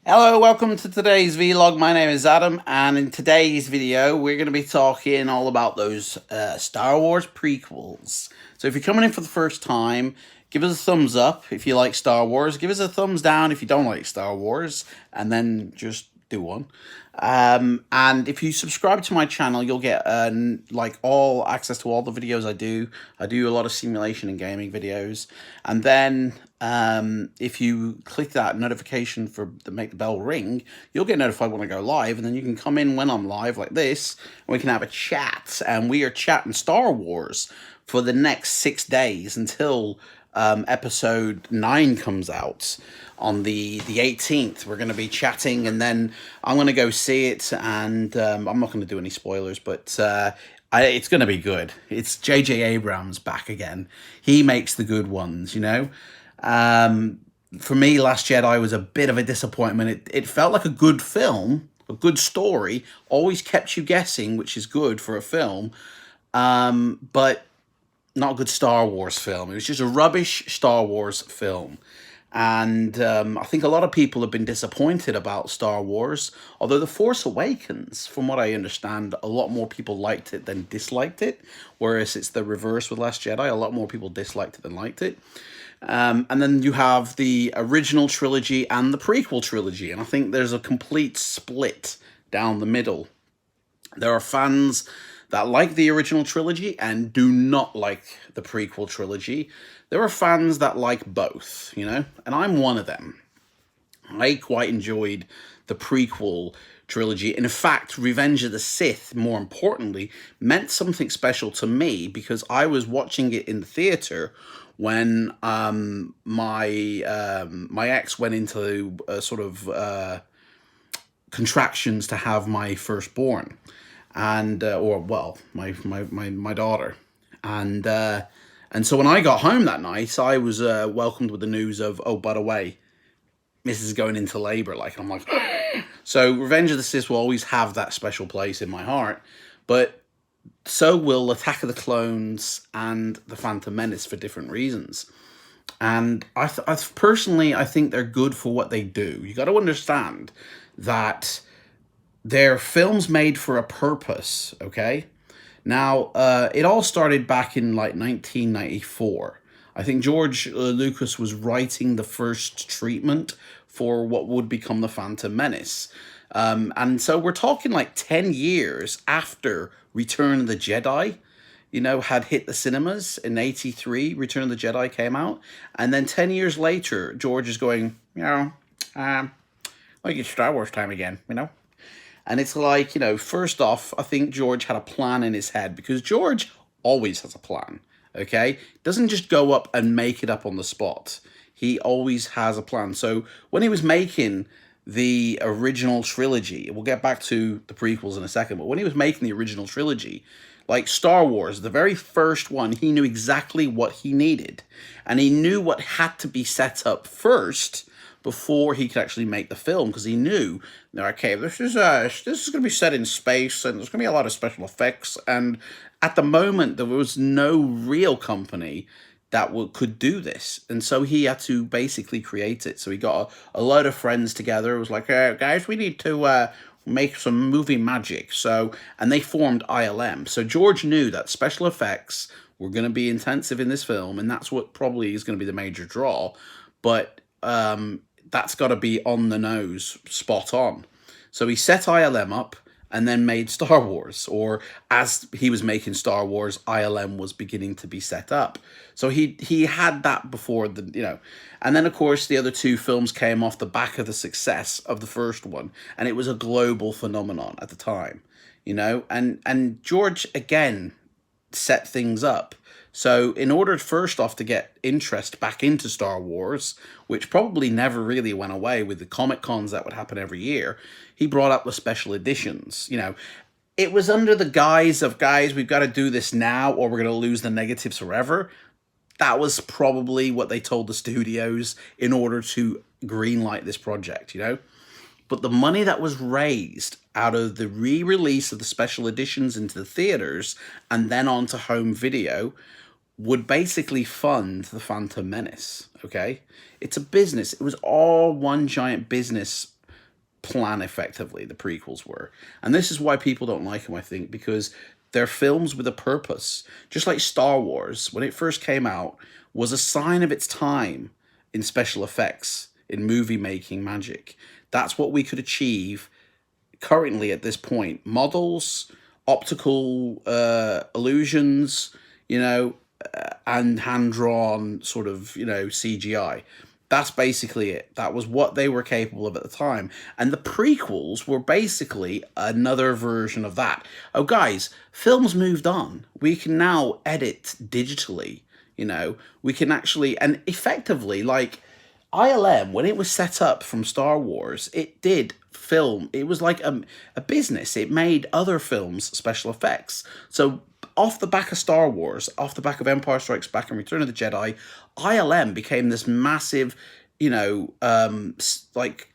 Hello, welcome to today's vlog. My name is Adam, and in today's video, we're going to be talking all about those Star Wars prequels. So if you're coming in for the first time, give us a thumbs up if you like Star Wars. Give us a thumbs down if you don't like Star Wars, and then just do one. And if you subscribe to my channel, you'll get like all access to all the videos I do. I do a lot of simulation and gaming videos, and then if you click that notification to make the bell ring, you'll get notified when I go live, and then you can come in when I'm live like this, and we can have a chat. And we are chatting Star Wars for the next 6 days until episode 9 comes out on the 18th. We're going to be chatting, and then I'm going to go see it, and I'm not going to do any spoilers, but it's going to be good. It's J.J. Abrams back again. He makes the good ones, you know. For me, Last Jedi was a bit of a disappointment. It felt like a good film, a good story, always kept you guessing, which is good for a film, but not a good Star Wars film. It was just a rubbish Star Wars film. And I think a lot of people have been disappointed about Star Wars, although The Force Awakens, from what I understand, a lot more people liked it than disliked it, whereas it's the reverse with Last Jedi. A lot more people disliked it than liked it. And then you have the original trilogy and the prequel trilogy, and I think there's a complete split down the middle. There are fans that like the original trilogy and do not like the prequel trilogy. There are fans that like both, you know, and I'm one of them. I quite enjoyed the prequel trilogy. In fact, Revenge of the Sith, more importantly, meant something special to me because I was watching it in the theater when my ex went into sort of contractions to have my firstborn, and my daughter, and so when I got home that night, I was welcomed with the news of, oh, by the way, Mrs. is going into labor. Like, I'm like, so Revenge of the Sith will always have that special place in my heart, but so will Attack of the Clones and The Phantom Menace for different reasons. And I personally, I think they're good for what they do. You got to understand that they're films made for a purpose, okay? Now, it all started back in like 1994. I think George Lucas was writing the first treatment for what would become The Phantom Menace. And so we're talking like 10 years after Return of the Jedi, you know, had hit the cinemas in 83. Return of the Jedi came out. And then 10 years later, George is going, you know, like it's Star Wars time again, you know? And it's like, you know, first off, I think George had a plan in his head, because George always has a plan, okay? Doesn't just go up and make it up on the spot. He always has a plan. So when he was making the original trilogy, we'll get back to the prequels in a second, but when he was making the original trilogy, like Star Wars, the very first one, he knew exactly what he needed. And he knew what had to be set up first before he could actually make the film, because he knew, okay, this is going to be set in space, and there's going to be a lot of special effects, and at the moment there was no real company that could do this, and so he had to basically create it. So he got a load of friends together. It was like, guys, we need to make some movie magic. So, and they formed ILM. So George knew that special effects were going to be intensive in this film, and that's what probably is going to be the major draw. But that's got to be on the nose, spot on. So he set ILM up and then made Star Wars, or as he was making Star Wars, ILM was beginning to be set up. So he had that before the, you know, and then of course the other two films came off the back of the success of the first one, and it was a global phenomenon at the time, you know, and George again set things up. So in order, first off, to get interest back into Star Wars, which probably never really went away with the Comic Cons that would happen every year, he brought up the special editions. You know, it was under the guise of, guys, we've got to do this now or we're going to lose the negatives forever. That was probably what they told the studios in order to greenlight this project, you know. But the money that was raised out of the re-release of the special editions into the theaters and then onto home video would basically fund The Phantom Menace, okay? It's a business. It was all one giant business plan, effectively, the prequels were. And this is why people don't like them, I think, because they're films with a purpose. Just like Star Wars, when it first came out, was a sign of its time in special effects, in movie making magic. That's what we could achieve currently at this point. Models, optical illusions, and hand-drawn sort of, CGI. That's basically it. That was what they were capable of at the time. And the prequels were basically another version of that. Oh, guys, films moved on. We can now edit digitally, We can actually, and effectively, like, ILM, when it was set up from Star Wars, it did film. It was like a business. It made other films special effects. So off the back of Star Wars, off the back of Empire Strikes Back and Return of the Jedi, ILM became this massive, like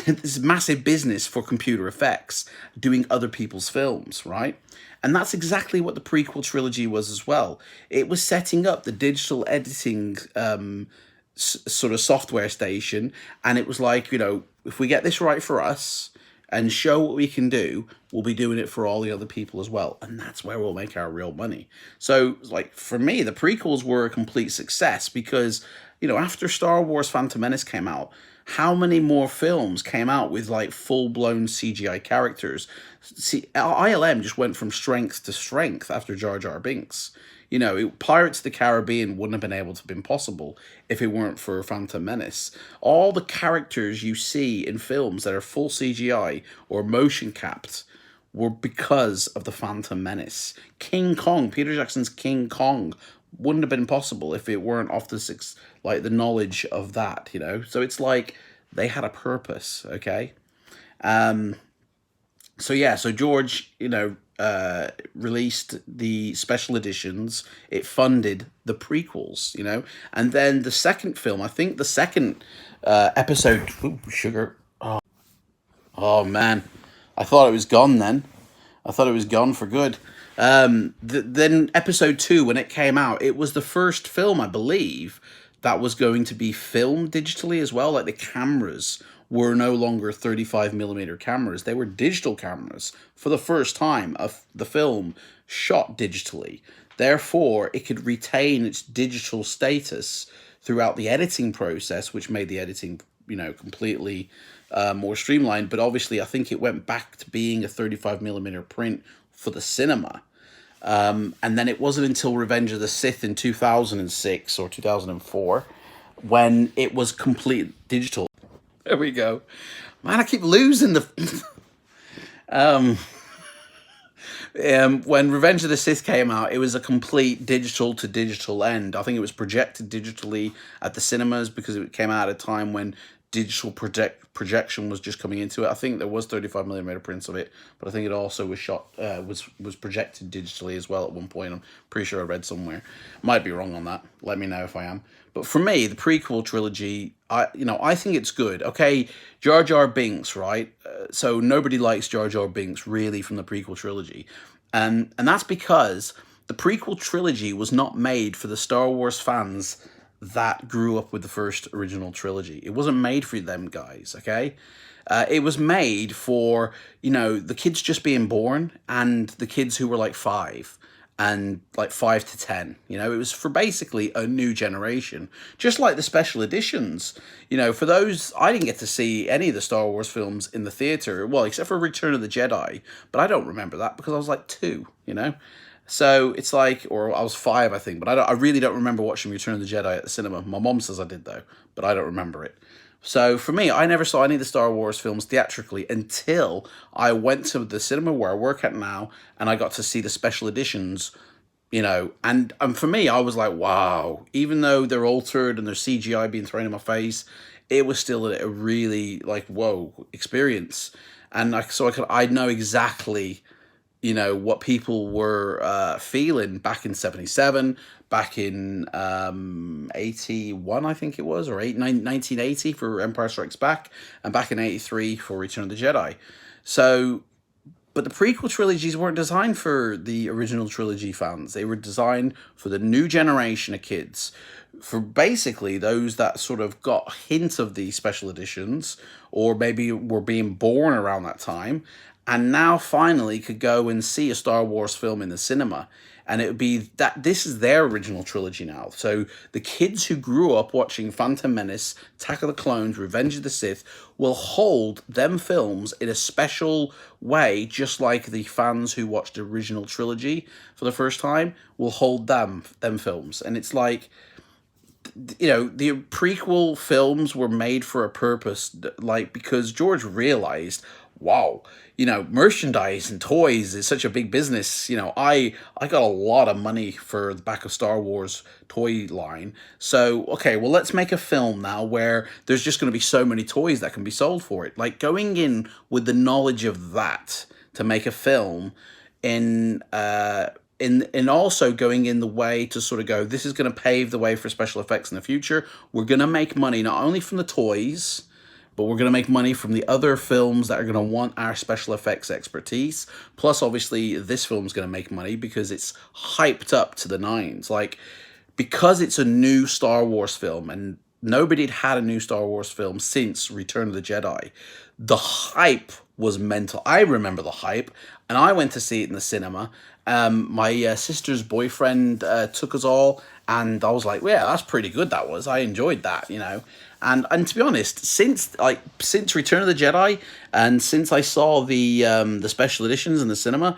this massive business for computer effects, doing other people's films, right? And that's exactly what the prequel trilogy was as well. It was setting up the digital editing sort of software station, and it was like, if we get this right for us and show what we can do, we'll be doing it for all the other people as well, and that's where we'll make our real money. So, like, for me, the prequels were a complete success because, after Star Wars Phantom Menace came out, how many more films came out with, like, full-blown CGI characters? See, ILM just went from strength to strength after Jar Jar Binks. Pirates of the Caribbean wouldn't have been able to have been possible if it weren't for Phantom Menace. All the characters you see in films that are full CGI or motion capped were because of the Phantom Menace. King Kong, Peter Jackson's King Kong, wouldn't have been possible if it weren't off the knowledge of that, So it's like they had a purpose, okay? So George, released the special editions. It funded the prequels, and then the second film, I think the second episode, sugar. Oh man, I thought it was gone then. I thought it was gone for good. Then episode 2, when it came out, it was the first film, I believe, that was going to be filmed digitally as well. Like, the cameras were no longer 35mm cameras. They were digital cameras for the first time of the film shot digitally. Therefore, it could retain its digital status throughout the editing process, which made the editing, completely more streamlined. But obviously, I think it went back to being a 35mm print for the cinema. And then it wasn't until Revenge of the Sith in 2006 or 2004 when it was complete digital. There we go. Man, I keep losing the... when Revenge of the Sith came out, it was a complete digital to digital end. I think it was projected digitally at the cinemas because it came out at a time when digital projection was just coming into it. I think there was 35mm prints of it, but I think it also was shot was projected digitally as well at one point. I'm pretty sure I read somewhere. Might be wrong on that. Let me know if I am. But for me, the prequel trilogy, I think it's good. Okay, Jar Jar Binks, right? So nobody likes Jar Jar Binks really from the prequel trilogy, and that's because the prequel trilogy was not made for the Star Wars fans that grew up with the first original trilogy. It wasn't made for them guys, okay? It was made for, the kids just being born and the kids who were like 5 and like 5 to 10. It was for basically a new generation. Just like the special editions. For those, I didn't get to see any of the Star Wars films in the theater, well, except for Return of the Jedi, but I don't remember that because I was like 2, So it's like, or I was 5, I think, but I really don't remember watching Return of the Jedi at the cinema. My mom says I did, though, but I don't remember it. So for me, I never saw any of the Star Wars films theatrically until I went to the cinema where I work at now, and I got to see the special editions, and for me, I was like, wow, even though they're altered and there's CGI being thrown in my face, it was still a really, like, whoa experience. And I know exactly, what people were feeling back in 77, back in 81, I think it was, or 1980 for Empire Strikes Back, and back in 83 for Return of the Jedi. So, But the prequel trilogies weren't designed for the original trilogy fans. They were designed for the new generation of kids, for basically those that sort of got hints of the special editions, or maybe were being born around that time, and now finally could go and see a Star Wars film in the cinema. And it would be that this is their original trilogy now. So the kids who grew up watching Phantom Menace, Attack of the Clones, Revenge of the Sith will hold them films in a special way, just like the fans who watched the original trilogy for the first time will hold them films. And it's like, you know, the prequel films were made for a purpose, like, because George realized, wow, you know, merchandise and toys is such a big business. You know, I got a lot of money for the back of Star Wars toy line. So, okay, well, let's make a film now where there's just going to be so many toys that can be sold for it. Like, going in with the knowledge of that to make a film in also going in the way to sort of go, this is going to pave the way for special effects in the future. We're going to make money not only from the toys, but we're going to make money from the other films that are going to want our special effects expertise. Plus, obviously, this film's going to make money because it's hyped up to the nines. Like, because it's a new Star Wars film, and nobody had had a new Star Wars film since Return of the Jedi, the hype was mental. I remember the hype, and I went to see it in the cinema. My sister's boyfriend took us all, and I was like, well, yeah, that's pretty good. That was. I enjoyed that, you know. And to be honest, since Return of the Jedi, and since I saw the special editions in the cinema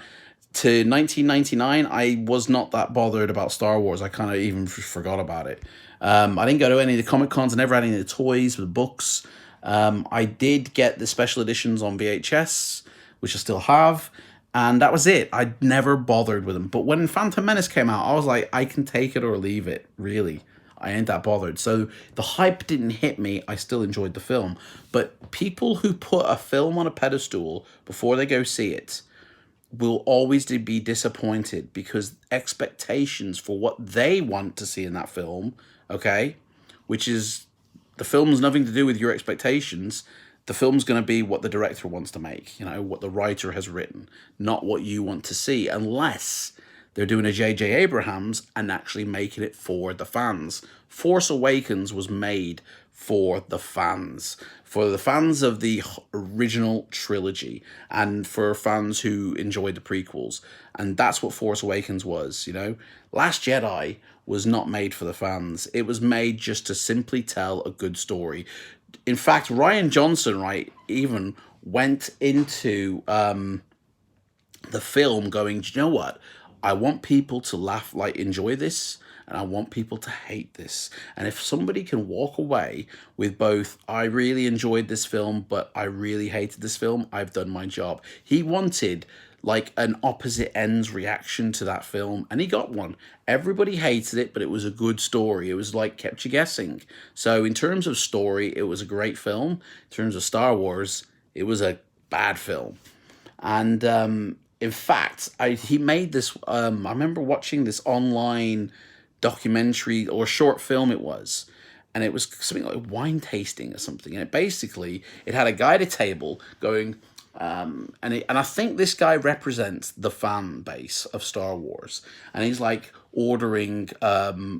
to 1999, I was not that bothered about Star Wars. I kind of even forgot about it. I didn't go to any of the Comic Cons. I never had any of the toys or the books. I did get the special editions on VHS, which I still have. And that was it. I never bothered with them. But when Phantom Menace came out, I was like, I can take it or leave it, really. I ain't that bothered. So the hype didn't hit me. I still enjoyed the film. But people who put a film on a pedestal before they go see it will always be disappointed, because expectations for what they want to see in that film, okay, which is, the film's nothing to do with your expectations. The film's going to be what the director wants to make, you know, what the writer has written, not what you want to see, unless they're doing a J.J. Abrams and actually making it for the fans. Force Awakens was made for the fans of the original trilogy, and for fans who enjoyed the prequels. And that's what Force Awakens was, you know. Last Jedi was not made for the fans. It was made just to simply tell a good story. In fact, Rian Johnson, right, even went into the film going, do you know what? I want people to laugh, like, enjoy this, and I want people to hate this. And if somebody can walk away with both, I really enjoyed this film, but I really hated this film, I've done my job. He wanted, like, an opposite ends reaction to that film, and he got one. Everybody hated it, but it was a good story. It was, like, kept you guessing. So in terms of story, it was a great film. In terms of Star Wars, it was a bad film. And in fact, he made this, I remember watching this online documentary, or short film it was, and it was something like wine tasting or something, and it had a guy at a table going, and I think this guy represents the fan base of Star Wars, and he's like ordering,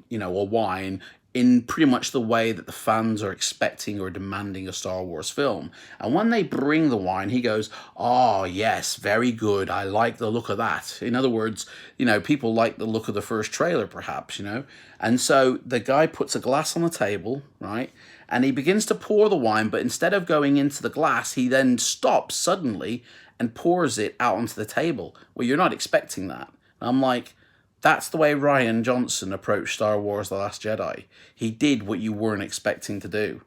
you know, a wine in pretty much the way that the fans are expecting or demanding a Star Wars film. And when they bring the wine, he goes, oh, yes, very good. I like the look of that. In other words, you know, people like the look of the first trailer, perhaps, you know. And so the guy puts a glass on the table, right? And he begins to pour the wine, but instead of going into the glass, he then stops suddenly and pours it out onto the table. Well, you're not expecting that. And I'm like, that's the way Rian Johnson approached Star Wars The Last Jedi. He did what you weren't expecting to do.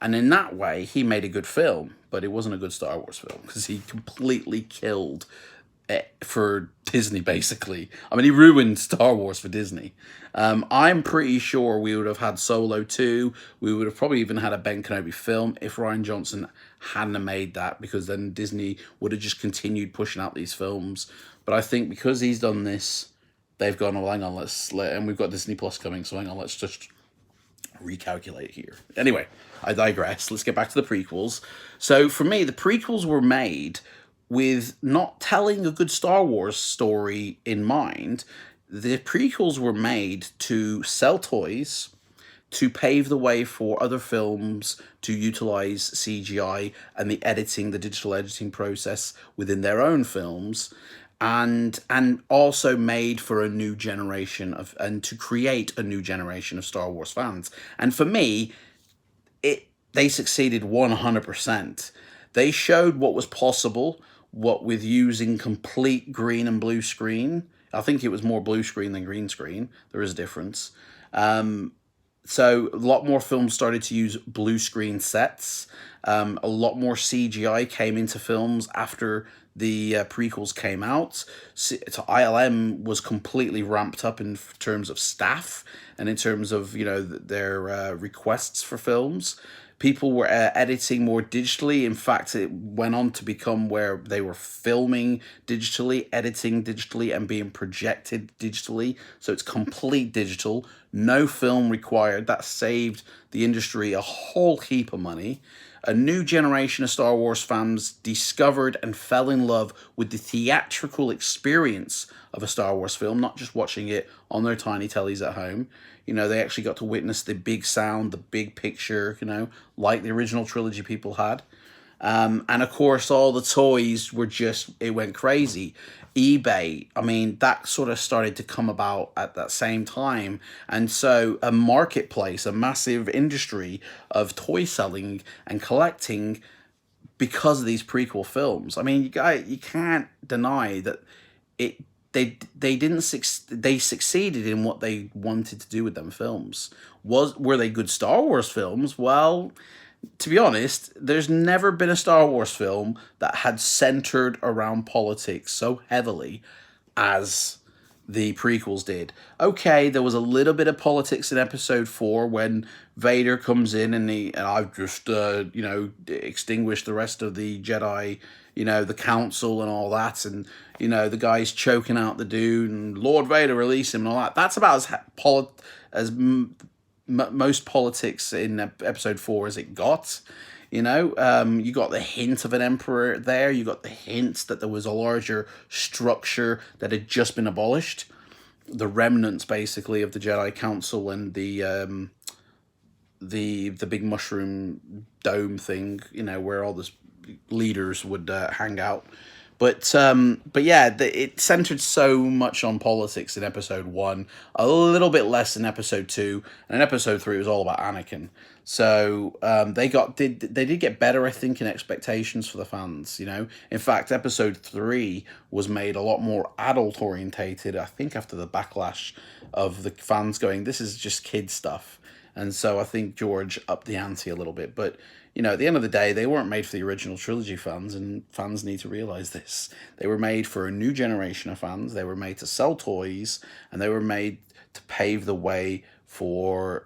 And in that way, he made a good film, but it wasn't a good Star Wars film, because he completely killed it for Disney, basically. I mean, he ruined Star Wars for Disney. I'm pretty sure we would have had Solo 2. We would have probably even had a Ben Kenobi film if Rian Johnson hadn't made that, because then Disney would have just continued pushing out these films. But I think because he's done this, they've gone, well, hang on, and we've got Disney Plus coming, so hang on, let's just recalculate here. Anyway, I digress. Let's get back to the prequels. So for me, the prequels were made with not telling a good Star Wars story in mind, the prequels were made to sell toys, to pave the way for other films to utilize CGI and the digital editing process within their own films, and also made for a new generation of, and to create a new generation of Star Wars fans. And for me, they succeeded 100%. They showed what was possible, what with using complete green and blue screen. I think it was more blue screen than green screen. There is a difference. So a lot more films started to use blue screen sets. A lot more CGI came into films after the prequels came out. So ILM was completely ramped up in terms of staff and in terms of, you know, their requests for films. People were editing more digitally. In fact, it went on to become where they were filming digitally, editing digitally, and being projected digitally. So it's complete digital, no film required. That saved the industry a whole heap of money. A new generation of Star Wars fans discovered and fell in love with the theatrical experience of a Star Wars film, not just watching it on their tiny tellies at home. You know, they actually got to witness the big sound, the big picture, you know, like the original trilogy people had. And of course, all the toys were just, it went crazy. eBay, I mean, that sort of started to come about at that same time. And so a marketplace, a massive industry of toy selling and collecting because of these prequel films. I mean, you can't deny that it they succeeded in what they wanted to do with them films. Were they good Star Wars films? Well, to be honest, there's never been a Star Wars film that had centered around politics so heavily as the prequels did. Okay, there was a little bit of politics in episode 4 when Vader comes in and I've just you know, extinguished the rest of the Jedi, you know, the council and all that, and you know, the guy's choking out the dude and Lord Vader release him and all that. That's about as most politics in episode 4 as it got. You know, you got the hint of an emperor there. You got the hint that there was a larger structure that had just been abolished. The remnants, basically, of the Jedi Council and the big mushroom dome thing. You know, where all the leaders would hang out. But yeah, it centered so much on politics in episode 1, a little bit less in episode 2, and in episode 3 it was all about Anakin. So they did get better, I think, in expectations for the fans. You know, in fact, episode 3 was made a lot more adult orientated. I think after the backlash of the fans going, this is just kid stuff, and so I think George upped the ante a little bit, but. You know, at the end of the day, they weren't made for the original trilogy fans, and fans need to realize this. They were made for a new generation of fans. They were made to sell toys, and they were made to pave the way for,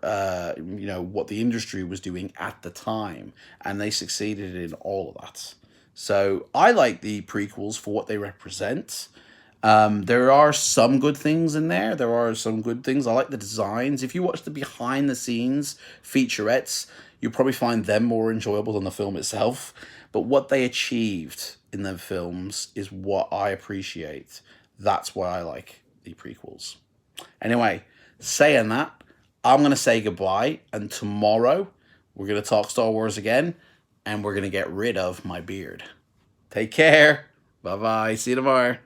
you know, what the industry was doing at the time, and they succeeded in all of that. So I like the prequels for what they represent. There are some good things in there. There are some good things. I like the designs. If you watch the behind the scenes featurettes, you'll probably find them more enjoyable than the film itself. But what they achieved in the films is what I appreciate. That's why I like the prequels. Anyway, saying that, I'm going to say goodbye. And tomorrow, we're going to talk Star Wars again. And we're going to get rid of my beard. Take care. Bye-bye. See you tomorrow.